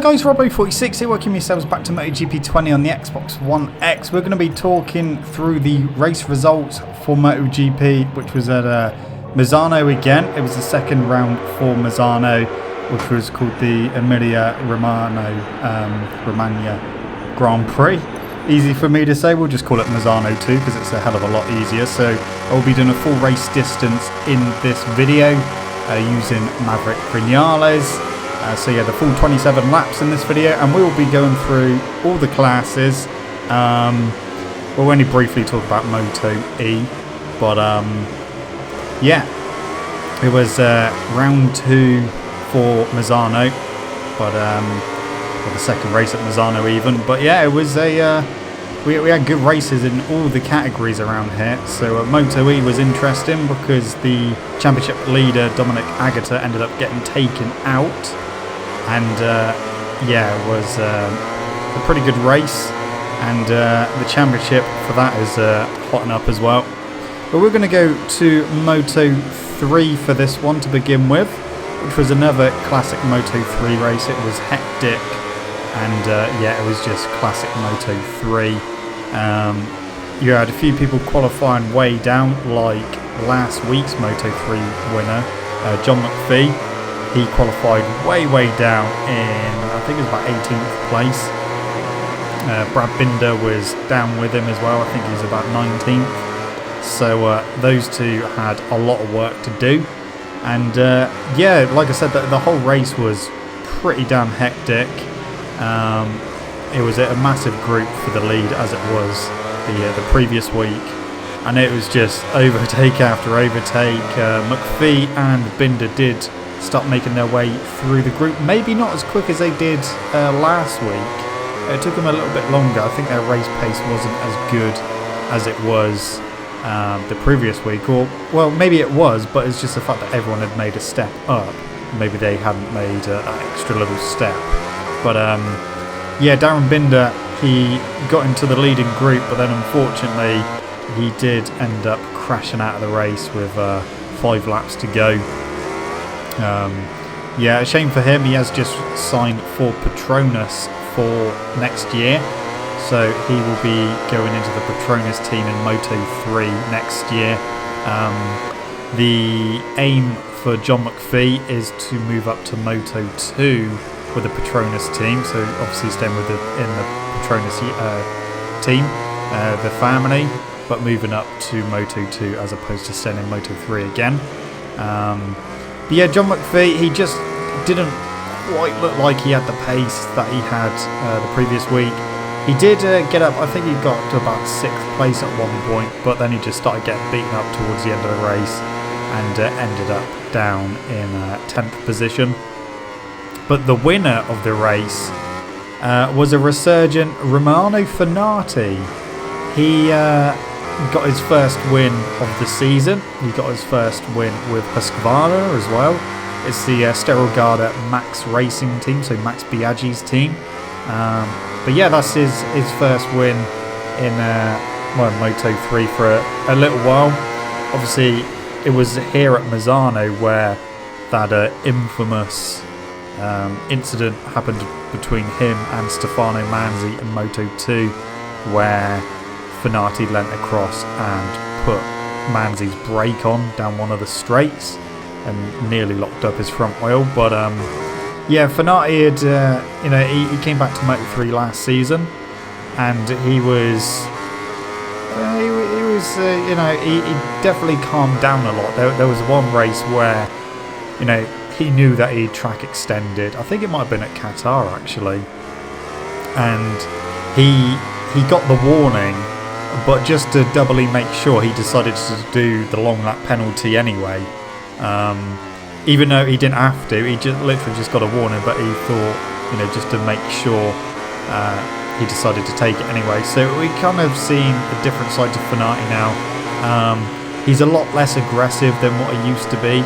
guys, Robbo46 here, welcome yourselves back to MotoGP 20 on the Xbox One X. We're going to be talking through the race results for MotoGP, which was at Misano again. It was the second round for Misano, which was called the Emilia Romagna Grand Prix. Easy for me to say, we'll just call it Misano 2 because it's a hell of a lot easier. So I'll be doing a full race distance in this video using Maverick Vinales. So yeah, the full 27 laps in this video, and we will be going through all the classes. We'll only briefly talk about Moto E, but yeah, it was round 2 for Misano, but or the second race at Misano even. But yeah, it was a we had good races in all the categories around here. So Moto E was interesting because the championship leader Dominic Agata ended up getting taken out. And yeah, it was a pretty good race, and the championship for that is hotting up as well. But we're going to go to Moto 3 for this one to begin with, which was another classic Moto 3 race. It was hectic, and yeah, it was just classic Moto 3. You had a few people qualifying way down, like last week's Moto 3 winner, John McPhee. He qualified way down in, I think it was about 18th place. Brad Binder was down with him as well. I think he was about 19th. So those two had a lot of work to do. And yeah, like I said, the whole race was pretty damn hectic. It was a massive group for the lead, as it was the previous week. And it was just overtake after overtake. McPhee and Binder did start making their way through the group. Maybe not as quick as they did last week. It took them a little bit longer. I think their race pace wasn't as good as it was the previous week. Or, well, maybe it was, but it's just the fact that everyone had made a step up. Maybe they hadn't made an extra little step. But yeah, Darren Binder, he got into the leading group, but then unfortunately he did end up crashing out of the race with 5 laps to go. Yeah, a shame for him. He has just signed for Petronas for next year, so he will be going into the Petronas team in Moto 3 next year. The aim for John McPhee is to move up to Moto 2 with the Petronas team, so obviously staying in the Petronas team, the family, but moving up to Moto 2 as opposed to staying in Moto 3 again. But yeah, John McPhee, he just didn't quite look like he had the pace that he had the previous week. He did get up, I think he got to about 6th place at one point, but then he just started getting beaten up towards the end of the race and ended up down in 10th position. But the winner of the race was a resurgent Romano Fenati. He got his first win of the season. He got his first win with Husqvarna as well. It's the Sterogada Max Racing team, so Max Biaggi's team. But yeah, that's his first win in Moto 3 for a little while. Obviously, it was here at Misano where that infamous incident happened between him and Stefano Manzi in Moto 2, where Fenati leant across and put Manzi's brake on down one of the straights and nearly locked up his front wheel. But yeah, Fenati had he came back to Moto 3 last season, and he definitely calmed down a lot. There was one race where he knew that he'd track extended. I think it might have been at Qatar actually, and he got the warning. But just to doubly make sure, he decided to do the long lap penalty anyway. Even though he didn't have to, he literally just got a warning, but he thought, just to make sure, he decided to take it anyway. So we kind of seen a different side to Fenati now. He's a lot less aggressive than what he used to be.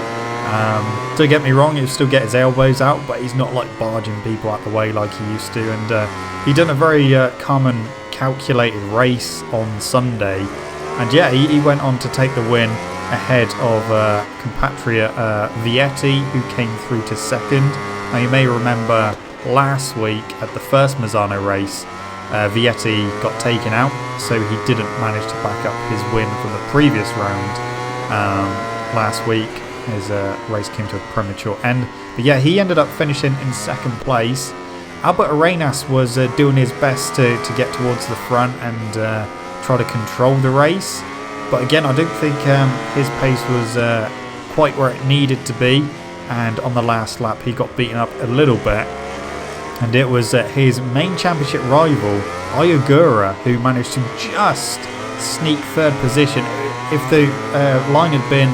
Don't get me wrong, he'll still get his elbows out, but he's not like barging people out the way like he used to. And he done a very calm and calculated race on Sunday, and yeah, he went on to take the win ahead of compatriot Vietti, who came through to second. Now you may remember last week at the first Misano race, Vietti got taken out, so he didn't manage to back up his win from the previous round last week. His race came to a premature end. But yeah, he ended up finishing in second place. Albert Arenas was doing his best to get towards the front and try to control the race. But again, I don't think his pace was quite where it needed to be. And on the last lap, he got beaten up a little bit. And it was his main championship rival, Ayogura, who managed to just sneak third position. If the line had been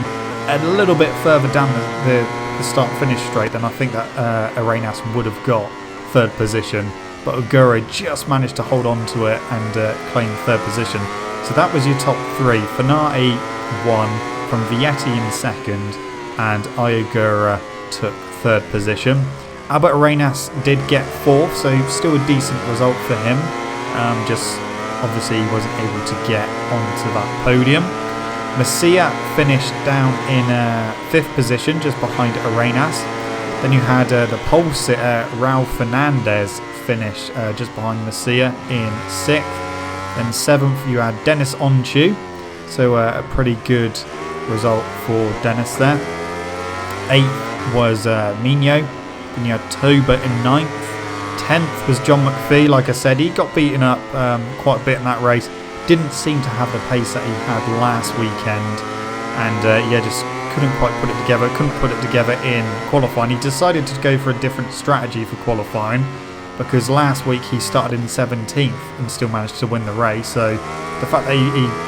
a little bit further down the start-finish straight, then I think that Arenas would have got third position. But Ogura just managed to hold on to it and claim third position. So that was your top three. Finati won, from Vietti in second, and Ayogura took third position. Albert Arenas did get fourth, so still a decent result for him. Just obviously he wasn't able to get onto that podium. Masia finished down in fifth position, just behind Arenas. Then you had the pole sitter Raul Fernandez finish just behind Masia in sixth. Then seventh you had Dennis Onchu, so a pretty good result for Dennis there. Eighth was Mino. Then you had Toba in ninth. 10th was John McPhee. Like I said, he got beaten up quite a bit in that race. Didn't seem to have the pace that he had last weekend. And yeah, just couldn't quite put it together. Couldn't put it together in qualifying. He decided to go for a different strategy for qualifying, because last week he started in 17th and still managed to win the race. So the fact that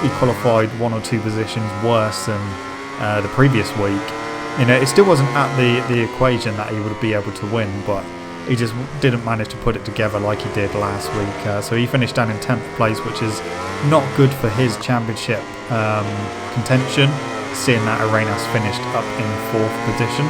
he qualified one or two positions worse than the previous week, you know, it still wasn't at the equation that he would be able to win, but he just didn't manage to put it together like he did last week. So he finished down in 10th place, which is not good for his championship contention, seeing that Arenas finished up in 4th position.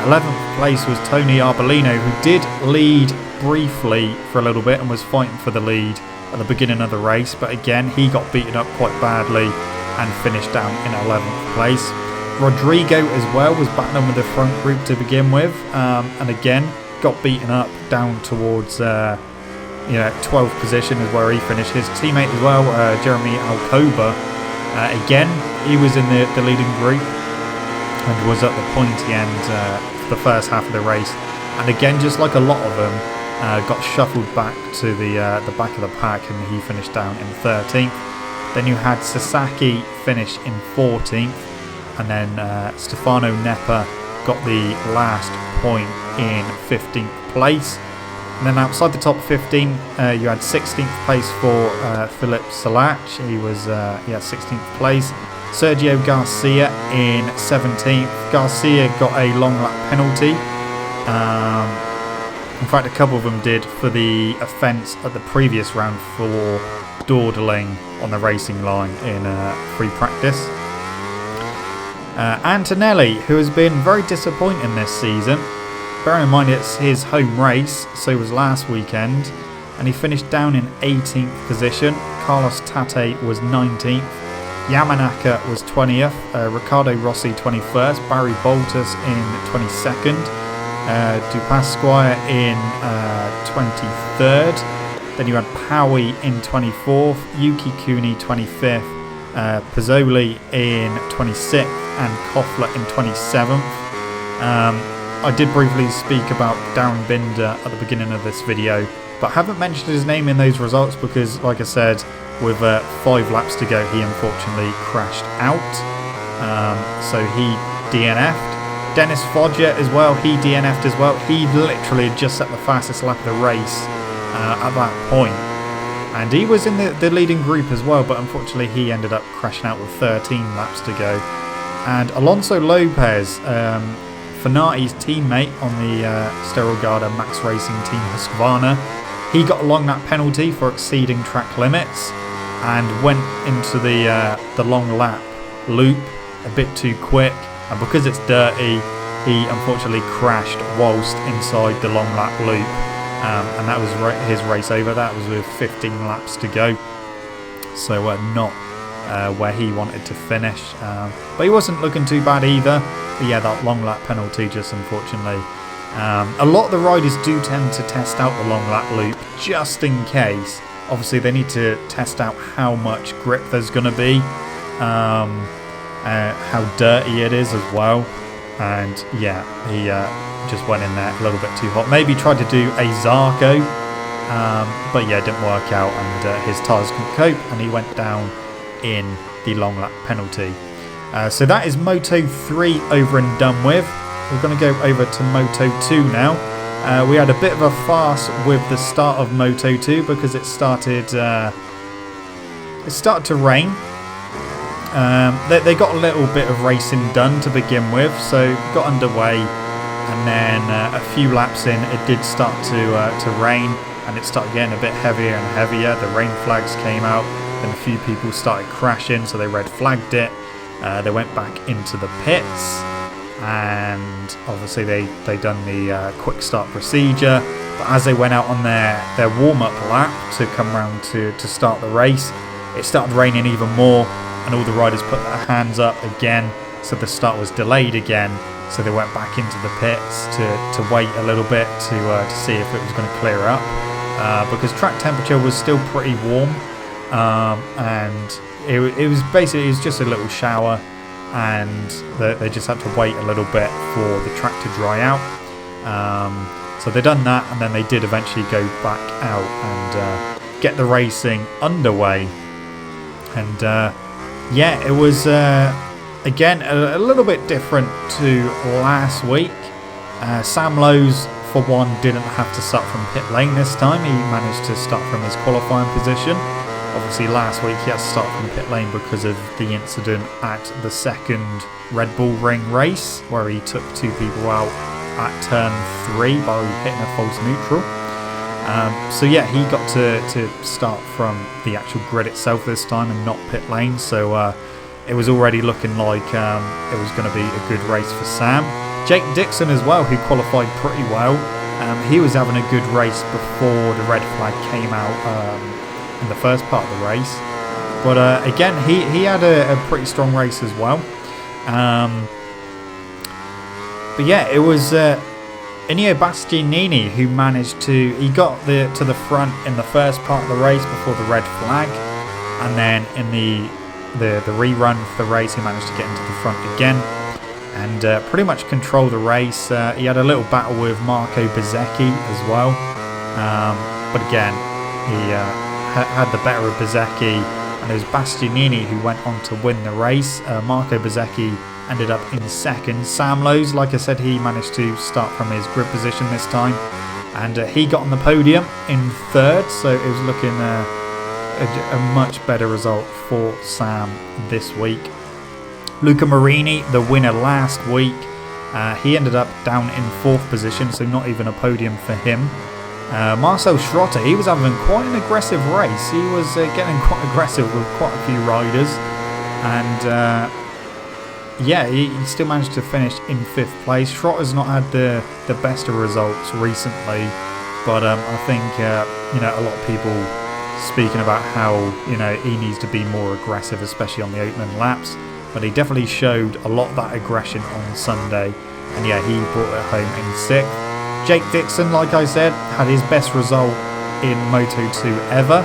11th place was Tony Arbolino, who did lead briefly for a little bit and was fighting for the lead at the beginning of the race, but again he got beaten up quite badly and finished down in 11th place. Rodrigo as well was battling with the front group to begin with, and again got beaten up down towards 12th position is where he finished. His teammate as well, Jeremy Alcoba, again he was in the leading group and was at the pointy end for the first half of the race, and again, just like a lot of them, got shuffled back to the back of the pack, and he finished down in 13th. Then you had Sasaki finish in 14th, and then Stefano Nepa got the last point in 15th place. And then outside the top 15, you had 16th place for Philip Salach. He was 16th place. Sergio Garcia in 17th. Garcia got a long lap penalty. In fact, a couple of them did for the offence at the previous round for dawdling on the racing line in free practice. Antonelli, who has been very disappointing this season. Bearing in mind it's his home race, so was last weekend, and he finished down in 18th position. Carlos Tate was 19th. Yamanaka was 20th. Riccardo Rossi 21st. Barry Boltus in 22nd. Dupasquire in 23rd. Then you had Powie in 24th. Yuki Kuni 25th. Pizzoli in 26th. And Koffler in 27th. I did briefly speak about Darren Binder at the beginning of this video, but haven't mentioned his name in those results because, like I said, with 5 laps to go, he unfortunately crashed out. So he DNF'd. Dennis Foggia as well, he DNF'd as well. He literally had just set the fastest lap of the race at that point. And he was in the leading group as well, but unfortunately he ended up crashing out with 13 laps to go. And Alonso Lopez, Finati's teammate on the Sterogada Max Racing Team Husqvarna, he got a long lap penalty for exceeding track limits and went into the long lap loop a bit too quick, and because it's dirty, he unfortunately crashed whilst inside the long lap loop, and that was his race over. That was with 15 laps to go, so not where he wanted to finish, but he wasn't looking too bad either. But yeah, that long lap penalty just unfortunately A lot of the riders do tend to test out the long lap loop just in case. Obviously they need to test out how much grip there's going to be, how dirty it is as well. And yeah, he just went in there a little bit too hot. Maybe tried to do a Zarco, but yeah, it didn't work out, and his tyres couldn't cope, and he went down in the long lap penalty. So that is Moto 3 over and done with. We're going to go over to Moto 2 now. We had a bit of a farce with the start of Moto 2 because it started to rain. They got a little bit of racing done to begin with, so got underway, and then a few laps in it did start to rain, and it started getting a bit heavier and heavier. The rain flags came out, and a few people started crashing, so they red flagged it. They went back into the pits, and obviously they done the quick start procedure. But as they went out on their warm-up lap to come round to start the race, it started raining even more, and all the riders put their hands up again, so the start was delayed again. So they went back into the pits to wait a little bit to see if it was going to clear up, because track temperature was still pretty warm, and it was just a little shower, and they just had to wait a little bit for the track to dry out. So they done that, and then they did eventually go back out and get the racing underway. And yeah, it was again a little bit different to last week. Sam Lowes, for one, didn't have to start from pit lane this time. He managed to start from his qualifying position. Obviously last week he had to start from pit lane because of the incident at the second Red Bull Ring race, where he took two people out at turn 3 by hitting a false neutral. So yeah, he got to start from the actual grid itself this time and not pit lane, so it was already looking like it was going to be a good race for Sam. Jake Dixon as well, who qualified pretty well. He was having a good race before the red flag came out in the first part of the race. But again, he had a pretty strong race as well. But yeah, it was Enio Bastianini who managed to... He got to the front in the first part of the race before the red flag. And then in the rerun for the race, he managed to get into the front again. And pretty much control the race. He had a little battle with Marco Bezzecchi as well. But again, he had the better of Bezzecchi, and it was Bastianini who went on to win the race. Marco Bezzecchi ended up in second. Sam Lowes, like I said, he managed to start from his grid position this time, and he got on the podium in third, so it was looking a much better result for Sam this week. Luca Marini, the winner last week, he ended up down in fourth position, so not even a podium for him. Marcel Schrotter, he was having quite an aggressive race. He was getting quite aggressive with quite a few riders, and yeah, he still managed to finish in fifth place. Schrotter's not had the best of results recently, but I think a lot of people speaking about how he needs to be more aggressive, especially on the opening laps. But he definitely showed a lot of that aggression on Sunday, and yeah, he brought it home in sixth. Jake Dixon, like I said, had his best result in Moto2 ever.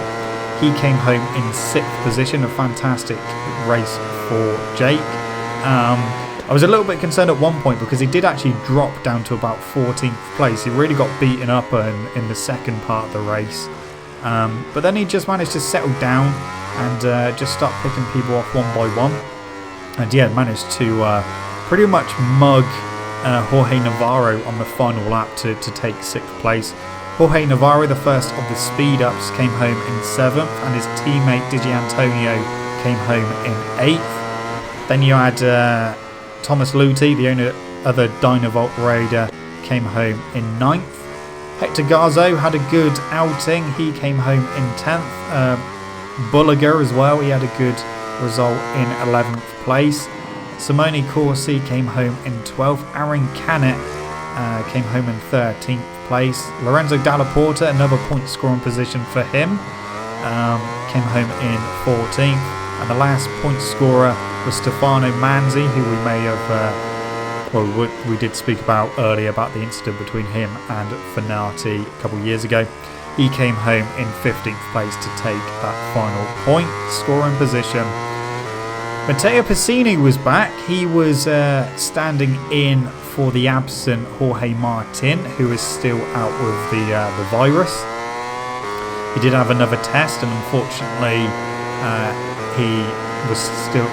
He came home in sixth position, a fantastic race for Jake. I was a little bit concerned at one point because he did actually drop down to about 14th place. He really got beaten up in the second part of the race. But then he just managed to settle down and just start picking people off one by one. And yeah, managed to pretty much mug Jorge Navarro on the final lap to take sixth place. Jorge Navarro, the first of the speed-ups, came home in seventh, and his teammate Digi Antonio came home in eighth. Then you had Thomas Luthi, the only other Dynavolt rider, came home in ninth. Hector Garzo had a good outing. He came home in 10th. Bulliger as well, he had a good result in 11th place. Simone Corsi came home in 12th. Aaron Canet came home in 13th place. Lorenzo Dalla Porta, another point scoring position for him, came home in 14th. And the last point scorer was Stefano Manzi, who we may have well, we did speak about earlier about the incident between him and Fenati a couple of years ago. He came home in 15th place to take that final point scoring position. Matteo Pessini was back. He was standing in for the absent Jorge Martin, who is still out with the virus. He did have another test, and unfortunately, he was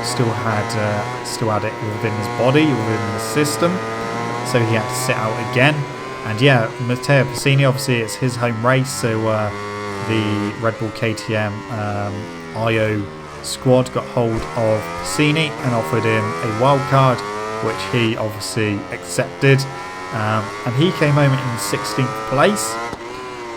still had it within his body, within the system, so he had to sit out again. And yeah, Matteo Pessini, obviously it's his home race, so the Red Bull KTM IO squad got hold of Pessini and offered him a wild card, which he obviously accepted, and he came home in 16th place.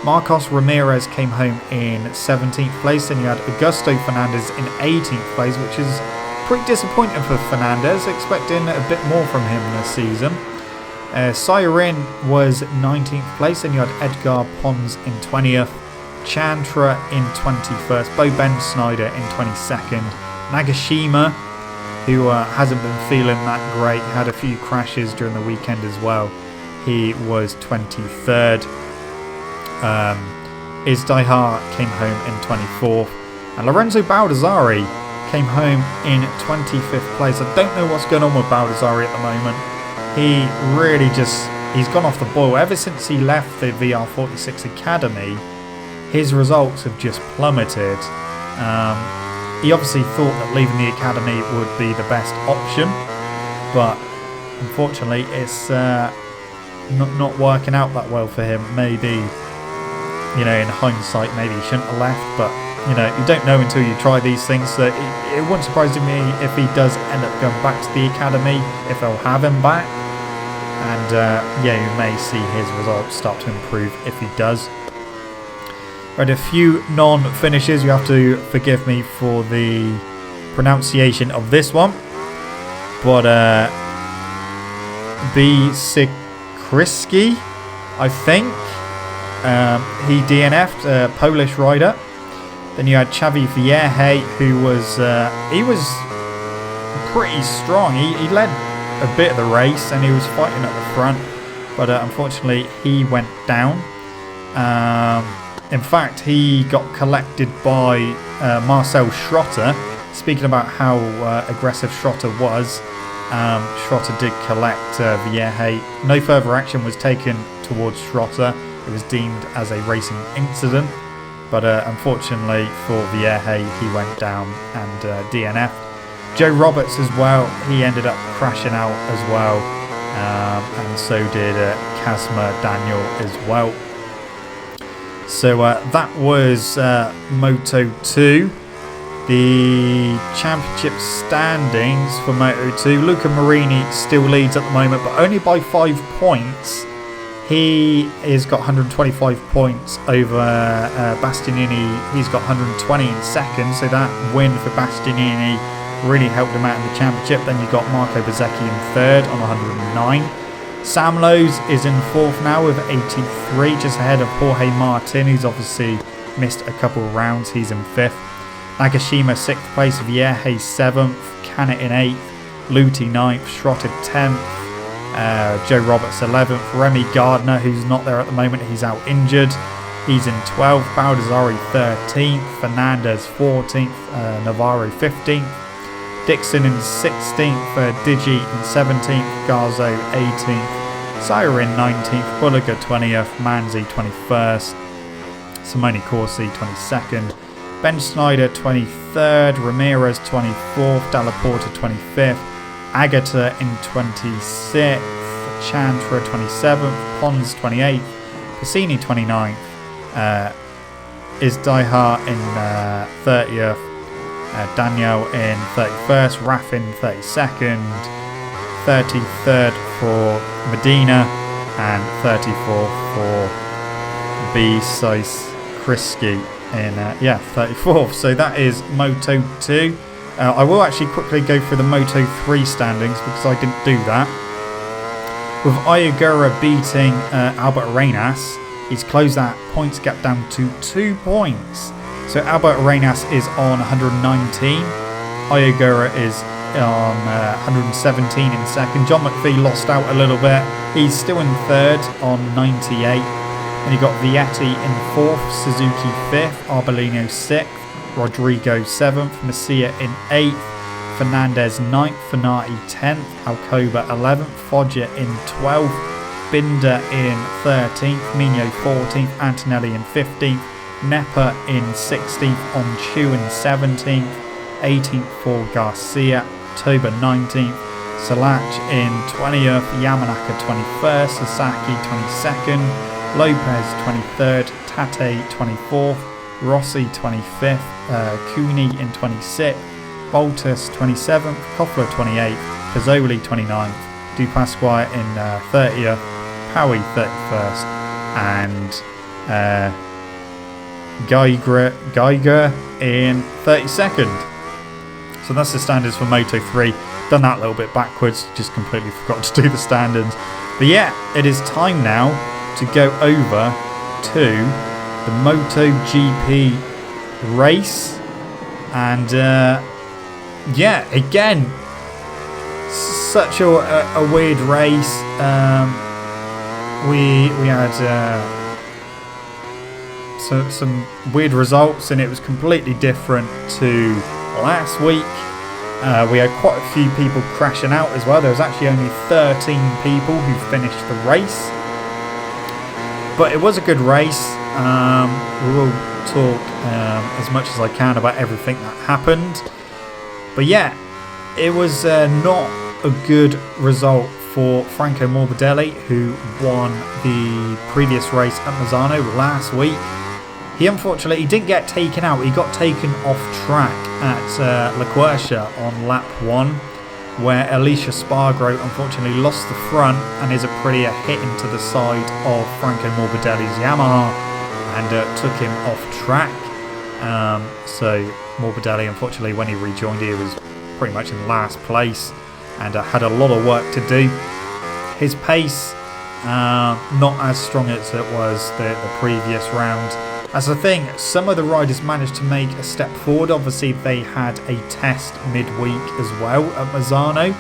Marcos Ramirez came home in 17th place, and you had Augusto Fernandez in 18th place, which is pretty disappointing for Fernandez, expecting a bit more from him this season. Siren was 19th place, and you had Edgar Pons in 20th, Chantra in 21st, Bo Ben Snyder in 22nd, Nagashima, who hasn't been feeling that great, had a few crashes during the weekend as well. He was 23rd. Izdaihar came home in 24th, and Lorenzo Baldassari came home in 25th place. I don't know what's going on with Baldassari at the moment. He really he's gone off the boil. Ever since he left the VR46 Academy, his results have just plummeted. He obviously thought that leaving the academy would be the best option, but unfortunately it's not working out that well for him. Maybe, in hindsight, maybe he shouldn't have left, but you don't know until you try these things. So it wouldn't surprise me if he does end up going back to the academy, if they'll have him back. And you may see his results start to improve if he does. Right, a few non-finishes. You have to forgive me for the pronunciation of this one, but B. Sikriski, I think. He DNF'd, a Polish rider. Then you had Xavi Vierge, who was pretty strong. He led a bit of the race and he was fighting at the front, but unfortunately he went down. In fact, he got collected by Marcel Schrotter. Speaking about how aggressive Schrotter was, Schrotter did collect Vierge. No further action was taken towards Schrotter. It was deemed as a racing incident, but unfortunately for Vierge, he went down and DNF'd. Joe Roberts as well, he ended up crashing out as well, and so did Kazma Daniel as well. So that was Moto 2. The championship standings for Moto 2. Luca Marini still leads at the moment, but only by 5 points. He has got 125 points over Bastianini. He's got 120 in second, so that win for Bastianini really helped him out in the championship. Then you got Marco Bezzecchi in third on 109. Sam Lowes is in fourth now with 83, just ahead of Jorge Martin, who's obviously missed a couple of rounds. He's in fifth. Nagashima 6th place, Vierge 7th, Canet in 8th, Luti 9th, Schrotter 10th, Joe Roberts 11th, Remy Gardner, who's not there at the moment, he's out injured. He's in 12th, Baldassari 13th, Fernandez 14th, Navarro 15th, Dixon in 16th, Digi in 17th, Garzo 18th, Siren 19th, Bulliger 20th, Manzi 21st, Simone Corsi 22nd, Ben Snyder 23rd, Ramirez 24th, Dalla Porta 25th, Agata in 26th, Chantra 27th, Pons 28th, Pessini 29th, Izdaihar in 30th, Daniel in 31st, Raffin 32nd, 33rd for Medina, and 34th for B. Sikriski in 34th. So that is Moto 2. I will actually quickly go through the Moto 3 standings because I didn't do that. With Ayagura beating Albert Arenas, he's closed that points gap down to 2 points. So Albert Arenas is on 119. Ayagura is on 117 in second. John McPhee lost out a little bit. He's still in third on 98. Then you got Vietti in fourth, Suzuki fifth, Arbolino sixth, Rodrigo seventh, Messia in eighth, Fernandez ninth, Fenati 10th, Alcoba 11th, Foggia in 12th, Binder in 13th, Mino 14th, Antonelli in 15th, Nepa in 16th, Onchu in 17th, 18th for Garcia, Toba 19th, Salach in 20th, Yamanaka 21st, Sasaki 22nd, Lopez 23rd, Tate 24th, Rossi 25th, Cooney in 26th, Boltus 27th, Koffler 28th, Pizzoli 29th, Dupasquire in 30th, Powie 31st, and Geiger in 32nd. So that's the standards for Moto 3. Done that a little bit backwards, just completely forgot to do the standards. But yeah, it is time now to go over to the MotoGP race. And yeah, again, such a weird race. We had some weird results, and it was completely different to last week. We had quite a few people crashing out as well. There was actually only 13 people who finished the race, but it was a good race. We will talk as much as I can about everything that happened. But yeah, it was not a good result for Franco Morbidelli, who won the previous race at Misano last week. He unfortunately didn't get taken out. He got taken off track at La Quercia on lap 1, where Alicia Spargro unfortunately lost the front and is a prettier hit into the side of Franco Morbidelli's Yamaha and took him off track. So Morbidelli, unfortunately, when he rejoined, he was pretty much in last place and had a lot of work to do. His pace, not as strong as it was the previous round. As I think, some of the riders managed to make a step forward. Obviously, they had a test midweek as well at Misano.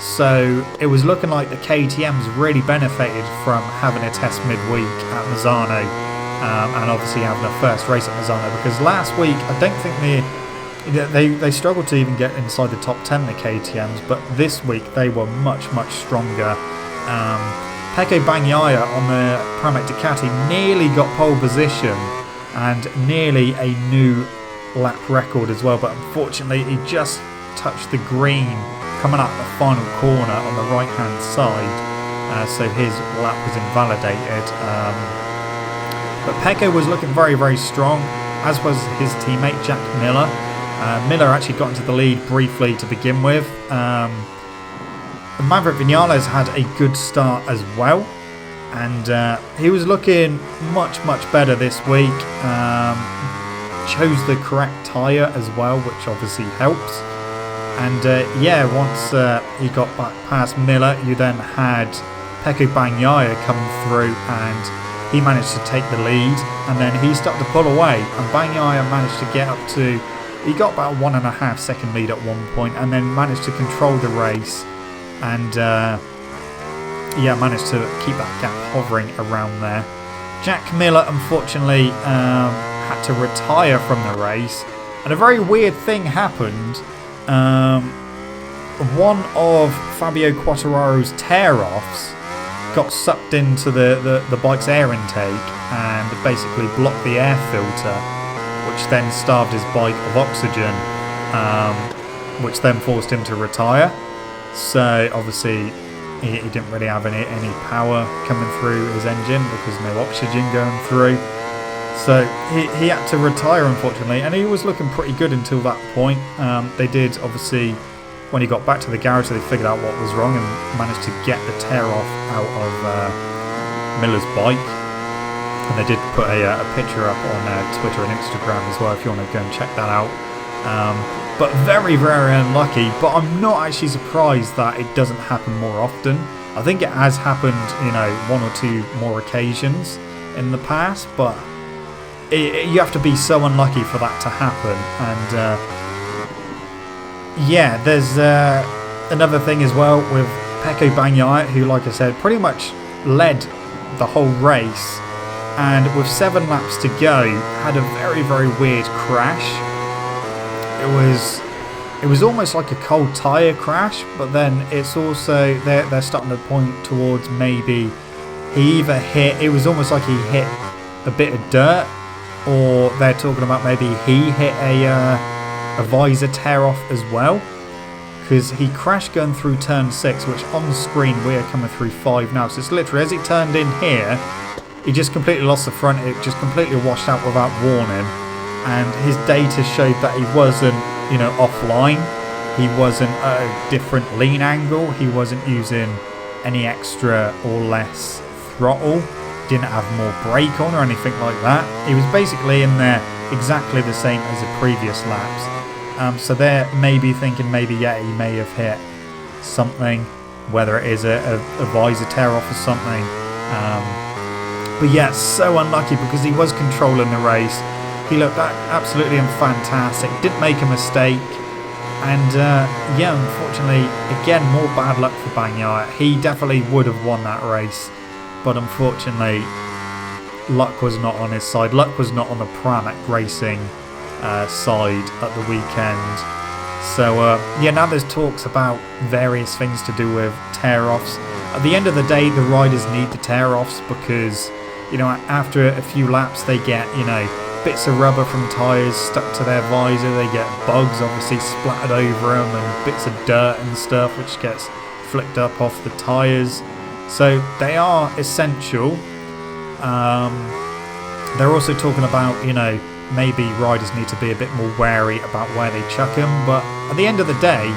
So it was looking like the KTMs really benefited from having a test midweek at Misano. And obviously having a first race at Misano, because last week I don't think they struggled to even get inside the top 10, the KTMs, but this week they were much stronger. Pecco Bagnaia on the Pramac Ducati nearly got pole position and nearly a new lap record as well, but unfortunately he just touched the green coming up the final corner on the right hand side, so his lap was invalidated. But Pecco was looking very strong, as was his teammate Jack Miller. Miller actually got into the lead briefly to begin with. Maverick Vinales had a good start as well, and he was looking much better this week. Chose the correct tyre as well, which obviously helps. And yeah, once he got back past Miller, you then had Pecco Bagnaia coming through, and he managed to take the lead, and then he started to pull away, and Bagnaia managed to get up to, he got about 1.5 second lead at one point, and then managed to control the race, and yeah, managed to keep that gap hovering around there. Jack Miller unfortunately had to retire from the race, and a very weird thing happened. One of Fabio Quartararo's tear-offs got sucked into the bike's air intake and basically blocked the air filter, which then starved his bike of oxygen, which then forced him to retire. So obviously he didn't really have any power coming through his engine because no oxygen going through. So he had to retire, unfortunately, and he was looking pretty good until that point. They did, obviously, when he got back to the garage, they figured out what was wrong and managed to get the tear off out of Miller's bike. And they did put a picture up on Twitter and Instagram as well, if you want to go and check that out. But very unlucky. But I'm not actually surprised that it doesn't happen more often. I think it has happened, you know, 1 or 2 more occasions in the past, but you have to be so unlucky for that to happen. And yeah, there's another thing as well with Pecco Bagnaia, who, like I said, pretty much led the whole race, and with 7 laps to go, had a very, very weird crash. It was almost like a cold tyre crash, but then it's also they're starting to point towards maybe he either hit. It was almost like he hit a bit of dirt, or they're talking about maybe he hit a visor tear off as well, because he crashed going through turn 6, which on the screen we're coming through 5 now. So it's literally as he turned in here, he just completely lost the front. It just completely washed out without warning, and his data showed that he wasn't, you know, offline. He wasn't at a different lean angle. He wasn't using any extra or less throttle. Didn't have more brake on or anything like that. He was basically in there exactly the same as the previous laps. So they're maybe thinking maybe, yeah, he may have hit something, whether it is a visor tear off or something. But yeah, so unlucky because he was controlling the race. He looked absolutely fantastic. Didn't make a mistake. And yeah, unfortunately, again, more bad luck for Bagnaia. He definitely would have won that race, but unfortunately, luck was not on his side. Luck was not on the Pramac Racing side at the weekend. So yeah, now there's talks about various things to do with tear-offs. At the end of the day, the riders need the tear-offs because, you know, after a few laps, they get, you know, bits of rubber from tyres stuck to their visor. They get bugs obviously splattered over them, and bits of dirt and stuff which gets flicked up off the tyres. So they are essential. They're also talking about, you know, maybe riders need to be a bit more wary about where they chuck them. But at the end of the day,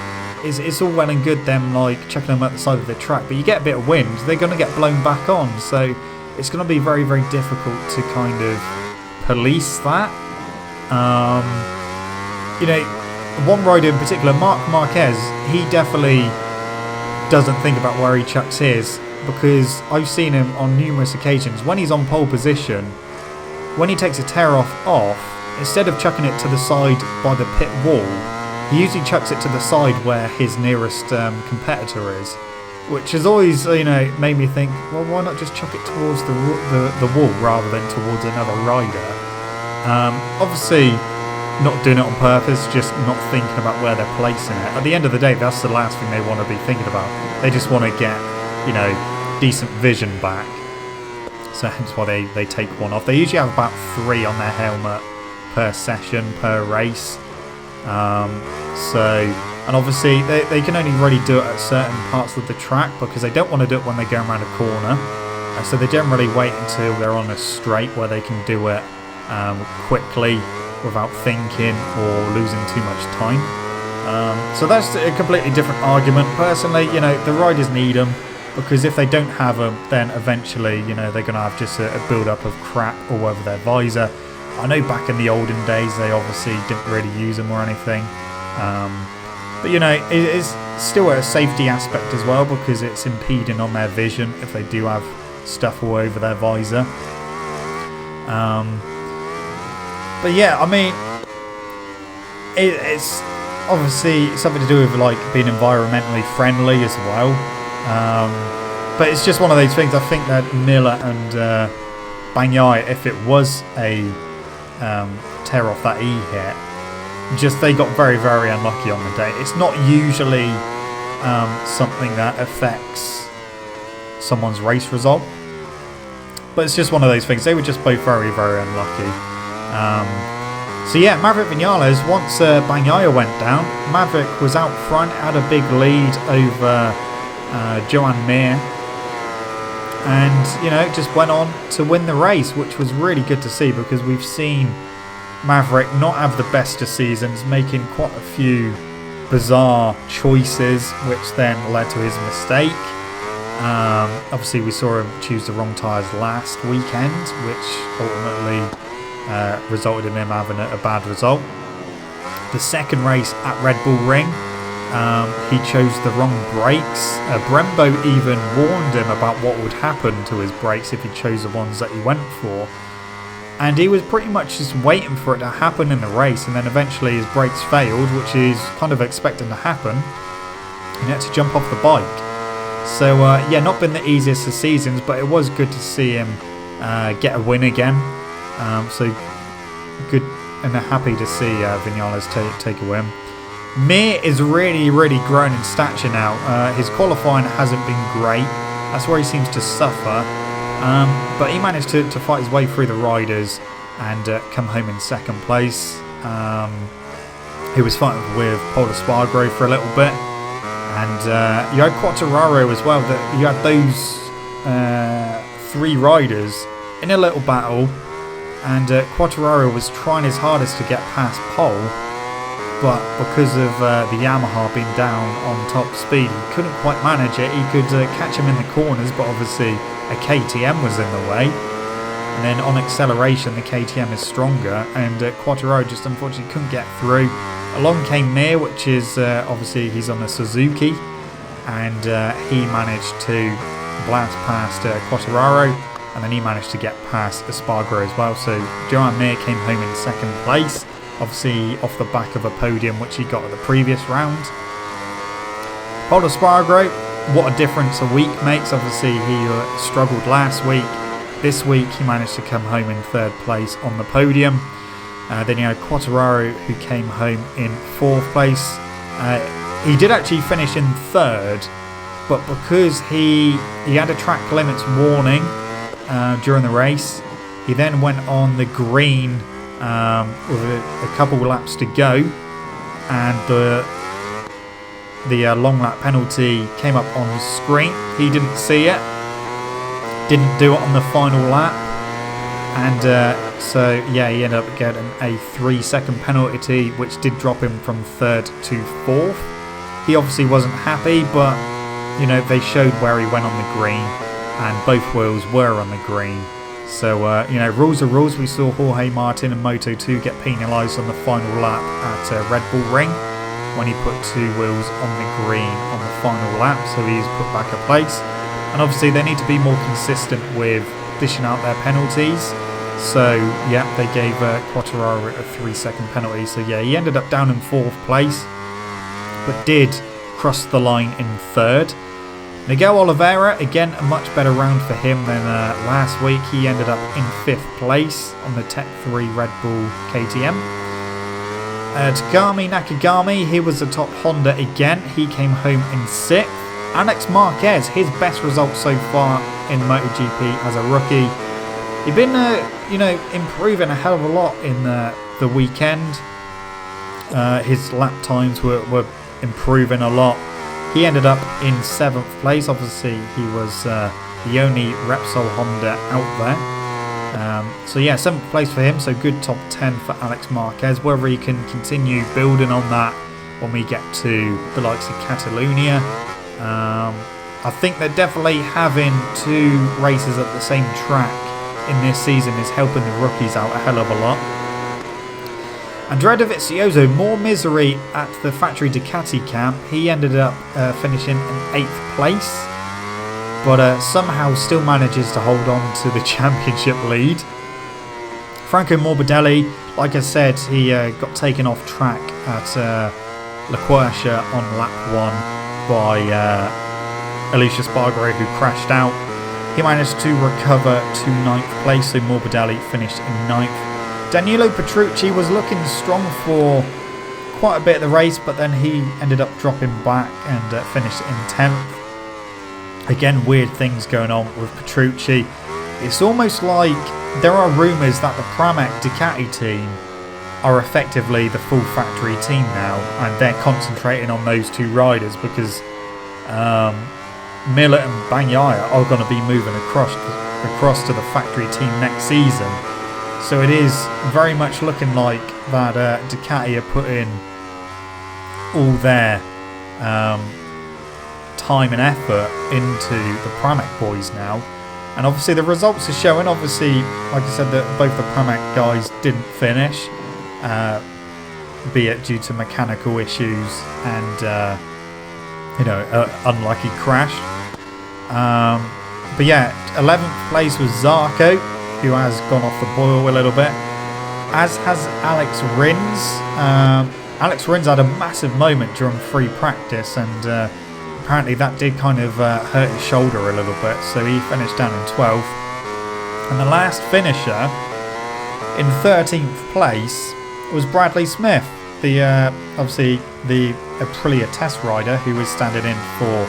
it's all well and good them like chucking them at the side of the track, but you get a bit of wind, they're going to get blown back on. So it's going to be very, very difficult to kind of police that. You know, one rider in particular, Marc Marquez, he definitely doesn't think about where he chucks his, because I've seen him on numerous occasions when he's on pole position, when he takes a tear off, instead of chucking it to the side by the pit wall, he usually chucks it to the side where his nearest competitor is, which has always, you know, made me think, well, why not just chuck it towards the wall rather than towards another rider? Obviously, not doing it on purpose, just not thinking about where they're placing it. At the end of the day, that's the last thing they want to be thinking about. They just want to get, you know, decent vision back. So hence why they take one off. They usually have about 3 on their helmet per session, per race. And obviously they can only really do it at certain parts of the track because they don't want to do it when they're going around a corner. So they generally wait until they're on a straight where they can do it quickly without thinking or losing too much time. So that's a completely different argument. Personally, you know, the riders need them, because if they don't have them, then eventually, you know, they're going to have just a build-up of crap all over their visor. I know back in the olden days, they obviously didn't really use them or anything. But, you know, it is still a safety aspect as well, because it's impeding on their vision if they do have stuff all over their visor. But yeah, I mean, it's obviously something to do with like being environmentally friendly as well. But it's just one of those things. I think that Miller and Bagnaia, if it was a tear off that he hit, just they got very, very unlucky on the day. It's not usually something that affects someone's race result, but it's just one of those things. They were just both very, very unlucky. So yeah, Maverick Vinales, once Bagnaia went down, Maverick was out front, had a big lead over Joan Mir, and, you know, just went on to win the race, which was really good to see, because we've seen Maverick not have the best of seasons, making quite a few bizarre choices, which then led to his mistake. Obviously we saw him choose the wrong tyres last weekend, which ultimately resulted in him having a bad result. The second race at Red Bull Ring, he chose the wrong brakes. Brembo even warned him about what would happen to his brakes if he chose the ones that he went for. and he was pretty much just waiting for it to happen in the race, and then eventually his brakes failed, which is kind of expecting to happen. He had to jump off the bike. So yeah, not been the easiest of seasons, but it was good to see him get a win again. So good, and happy to see Vinales take a win. Mir is really grown in stature now. His qualifying hasn't been great. That's where he seems to suffer. But he managed to fight his way through the riders and come home in second place. He was fighting with Paul Espargaro for a little bit. And you had Quartararo as well. You had those 3 riders in a little battle. And Quartararo was trying his hardest to get past Pole. But because of the Yamaha being down on top speed, he couldn't quite manage it. He could catch him in the corners, but obviously a KTM was in the way. And then on acceleration, the KTM is stronger, and Quartararo just unfortunately couldn't get through. Along came Mir, which is obviously he's on a Suzuki, and he managed to blast past Quartararo, and then he managed to get past Espargaro as well. So Joan Mir came home in second place. Obviously off the back of a podium which he got at the previous round. Paul Espargaro, what a difference a week makes. Obviously he struggled last week. This week he managed to come home in third place on the podium. Then you had Quartararo, who came home in fourth place. He did actually finish in third, but because he had a track limits warning during the race, he then went on the green with a couple laps to go, and the long lap penalty came up on his screen. He didn't see it, didn't do it on the final lap, and so yeah, he ended up getting a 3-second penalty, which did drop him from third to fourth. He obviously wasn't happy, but you know, they showed where he went on the green, and both wheels were on the green. So, you know, rules are rules. We saw Jorge Martin and Moto2 get penalised on the final lap at Red Bull Ring when he put 2 wheels on the green on the final lap, so he's put back a place. And obviously they need to be more consistent with dishing out their penalties. So, yeah, they gave Quartararo a 3-second penalty. So, yeah, he ended up down in 4th place, but did cross the line in 3rd. Miguel Oliveira, again, a much better round for him than last week. He ended up in 5th place on the Tech 3 Red Bull KTM. Takumi Nakagami, he was the top Honda again. He came home in 6th. Alex Marquez, his best result so far in MotoGP as a rookie. He'd been, you know, improving a hell of a lot in the weekend. His lap times were improving a lot. He ended up in 7th place. Obviously, he was the only Repsol Honda out there. So yeah, 7th place for him. So good top 10 for Alex Marquez. Whether he can continue building on that when we get to the likes of Catalonia. I think that definitely having 2 races at the same track in this season is helping the rookies out a hell of a lot. Andrea Dovizioso, more misery at the factory Ducati camp. He ended up finishing in 8th place, but somehow still manages to hold on to the championship lead. Franco Morbidelli, like I said, he got taken off track at La Quercia on lap 1 by Alicia Spargaro, who crashed out. He managed to recover to 9th place, so Morbidelli finished in 9th. Danilo Petrucci was looking strong for quite a bit of the race, but then he ended up dropping back and finished in 10th. Again, weird things going on with Petrucci. It's almost like there are rumours that the Pramac Ducati team are effectively the full factory team now, and they're concentrating on those 2 riders because Miller and Bagnaia are going to be moving across to the factory team next season. So it is very much looking like that Ducati are putting all their time and effort into the Pramac boys now. And obviously the results are showing. Obviously, like I said, that both the Pramac guys didn't finish, be it due to mechanical issues and, you know, unlucky crash. But yeah, 11th place was Zarco. who has gone off the boil a little bit, as has Alex Rins. Alex Rins had a massive moment during free practice, and apparently that did kind of hurt his shoulder a little bit, so he finished down in 12th. And the last finisher in 13th place was Bradley Smith, the obviously the Aprilia test rider who was standing in for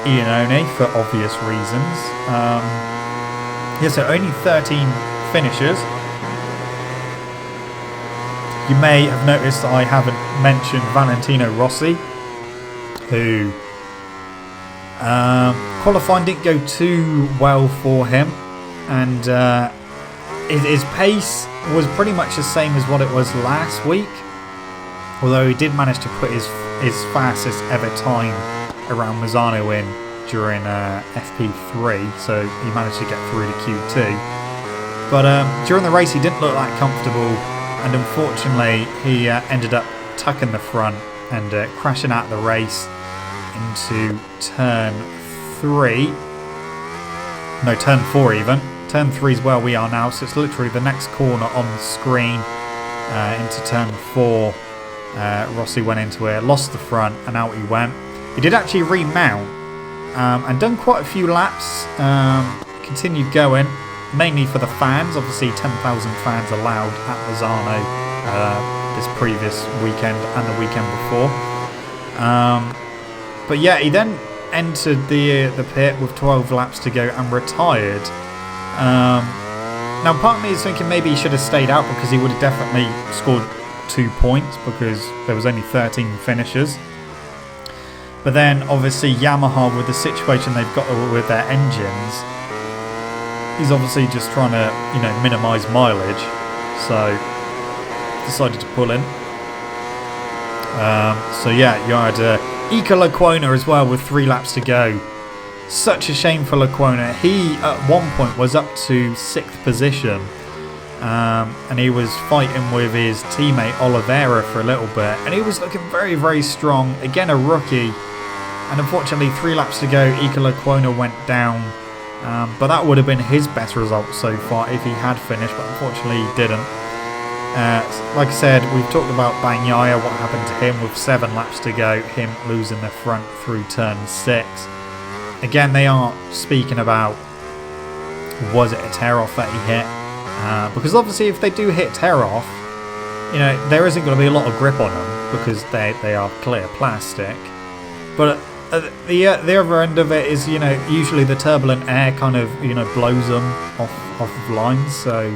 Iannone for obvious reasons. Yeah, so only 13 finishers. You may have noticed that I haven't mentioned Valentino Rossi, who qualifying didn't go too well for him, and his pace was pretty much the same as what it was last week, although he did manage to put his fastest ever time around Misano in during FP3, so he managed to get through to Q2. But during the race he didn't look that comfortable, and unfortunately he ended up tucking the front and crashing out the race into turn 3. No, turn 4 even. Turn 3 is where we are now, so it's literally the next corner on the screen into turn 4. Rossi went into it, lost the front, and out he went. He did actually remount and done quite a few laps. Continued going, mainly for the fans. Obviously 10,000 fans allowed at Misano this previous weekend and the weekend before. But yeah, he then entered the pit with 12 laps to go and retired. Now part of me is thinking maybe he should have stayed out, because he would have definitely scored 2 points, because there was only 13 finishers. But then obviously Yamaha, with the situation they've got with their engines, he's obviously just trying to, you know, minimise mileage, so decided to pull in. So yeah, you had Ika Lecuona as well with 3 laps to go. Such a shame for Lecuona. He at one point was up to 6th position, and he was fighting with his teammate Oliveira for a little bit, and he was looking very, very strong. Again, a rookie, and unfortunately 3 laps to go, Ika Lecuona went down. But that would have been his best result so far if he had finished, but unfortunately he didn't. Like I said, we've talked about Bagnaia, what happened to him with 7 laps to go, him losing the front through turn 6. Again, they aren't speaking about was it a tear-off that he hit, because obviously if they do hit tear-off, you know, there isn't going to be a lot of grip on them because they are clear plastic. But the other end of it is, you know, usually the turbulent air kind of, you know, blows them off of lines, so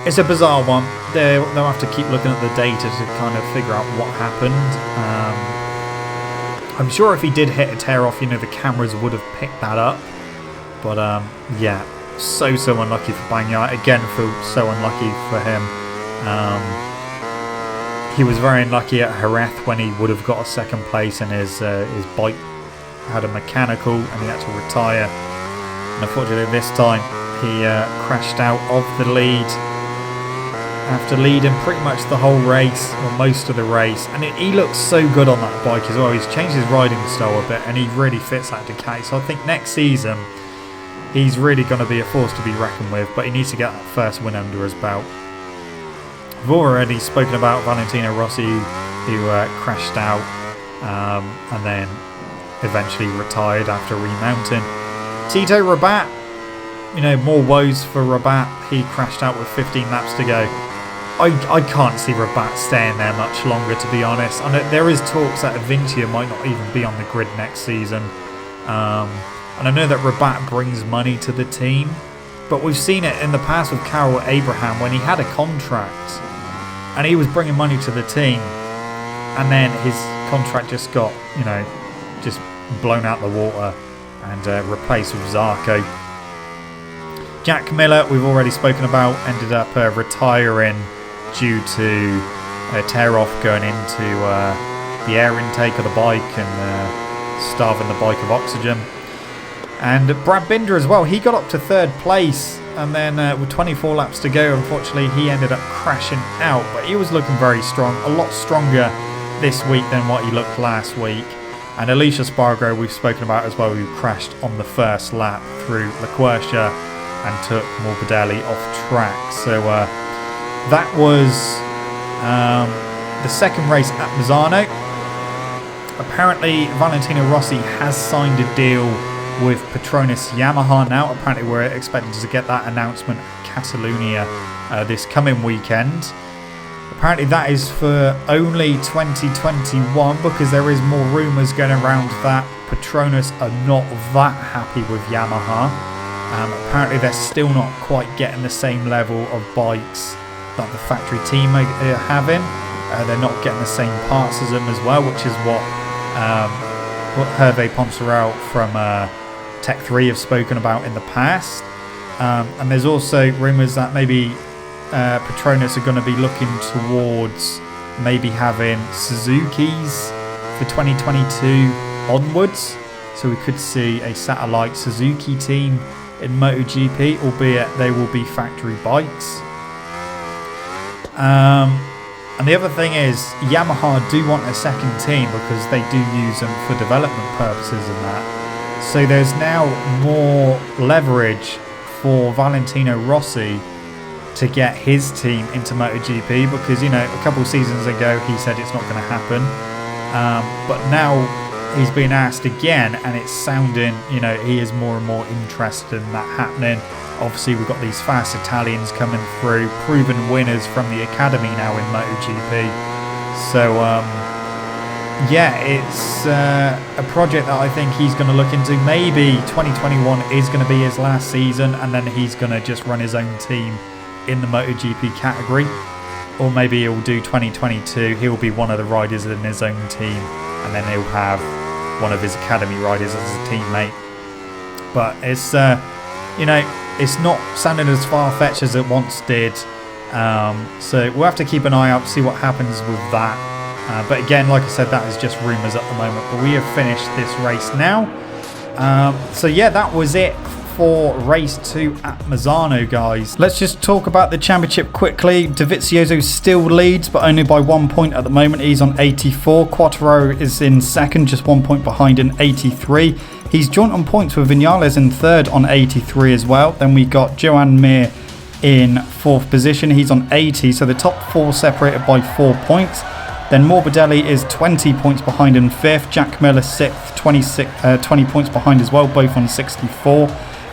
it's a bizarre one. They'll have to keep looking at the data to kind of figure out what happened. I'm sure if he did hit a tear off, you know, the cameras would have picked that up. But yeah, so unlucky for Bagnaia. Again, feel so unlucky for him. He was very unlucky at Jerez when he would have got a 2nd place, and his bike had a mechanical and he had to retire. And unfortunately this time he crashed out of the lead after leading pretty much the whole race, or most of the race. And he looks so good on that bike as well. He's changed his riding style a bit, and he really fits that Ducati. So I think next season he's really going to be a force to be reckoned with, but he needs to get that first win under his belt. I've already spoken about Valentino Rossi, who crashed out and then eventually retired after remounting. Tito Rabat, you know, more woes for Rabat. He crashed out with 15 laps to go. I can't see Rabat staying there much longer, to be honest. And there is talks that Avintia might not even be on the grid next season. And I know that Rabat brings money to the team, but we've seen it in the past with Carol Abraham when he had a contract and he was bringing money to the team, and then his contract just got, you know, just blown out the water and replaced with Zarco. Jack Miller, we've already spoken about, ended up retiring due to a tear-off going into the air intake of the bike and starving the bike of oxygen. And Brad Binder as well, he got up to 3rd place, and then with 24 laps to go, unfortunately he ended up crashing out, but he was looking very strong, a lot stronger this week than what he looked last week. And Alicia Spargo we've spoken about as well, who crashed on the first lap through La Quercia and took Morbidelli off track. So that was the second race at Misano. Apparently Valentino Rossi has signed a deal with Petronas Yamaha now. Apparently we're expected to get that announcement at Catalonia this coming weekend. Apparently that is for only 2021 because there is more rumours going around that Petronas are not that happy with Yamaha. Apparently they're still not quite getting the same level of bikes that the factory team are having. They're not getting the same parts as them as well, which is what Hervé Poncereau from Tech 3 have spoken about in the past. And there's also rumours that maybe Petronas are going to be looking towards maybe having Suzuki's for 2022 onwards. So we could see a satellite Suzuki team in MotoGP, albeit they will be factory bikes. And the other thing is Yamaha do want a second team because they do use them for development purposes and that. So there's now more leverage for Valentino Rossi to get his team into MotoGP because, you know, a couple of seasons ago he said it's not going to happen. But now he's been asked again and it's sounding, you know, he is more and more interested in that happening. Obviously we've got these fast Italians coming through, proven winners from the academy now in MotoGP. So yeah, it's a project that I think he's going to look into. Maybe 2021 is going to be his last season and then he's going to just run his own team in the MotoGP category. Or maybe he'll do 2022, he'll be one of the riders in his own team and then he'll have one of his academy riders as a teammate. But it's, you know, it's not sounding as far-fetched as it once did. So we'll have to keep an eye out to see what happens with that. But again, like I said, that is just rumours at the moment. But we have finished this race now. So yeah, that was it for race 2 at Misano, guys. Let's just talk about the championship quickly. Dovizioso still leads, but only by 1 point at the moment. He's on 84. Quattro is in second, just 1 point behind in 83. He's joint on points with Vinales in third on 83 as well. Then we got Joan Mir in fourth position. He's on 80, so the top four separated by 4 points. Then Morbidelli is 20 points behind in fifth. Jack Miller sixth, 20 points behind as well, both on 64.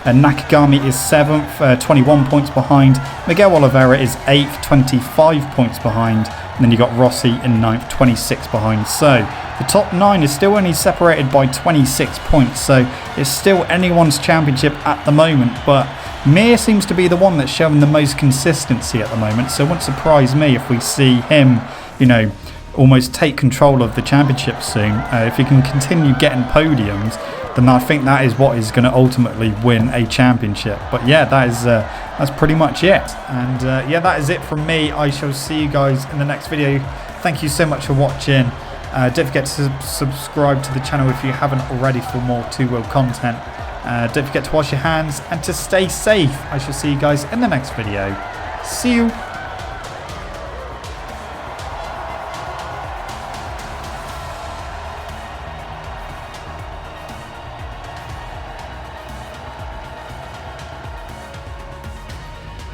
Nakagami is 7th, 21 points behind. Miguel Oliveira is 8th, 25 points behind. And then you got Rossi in 9th, 26 behind. So the top 9 is still only separated by 26 points. So it's still anyone's championship at the moment. But Mir seems to be the one that's showing the most consistency at the moment. So it wouldn't surprise me if we see him, you know, almost take control of the championship soon. If he can continue getting podiums, then I think that is what is going to ultimately win a championship. But yeah, that's pretty much it. And yeah, that is it from me. I shall see you guys in the next video. Thank you so much for watching. Don't forget to subscribe to the channel if you haven't already for more two-wheel content. Don't forget to wash your hands and to stay safe. I shall see you guys in the next video. See you.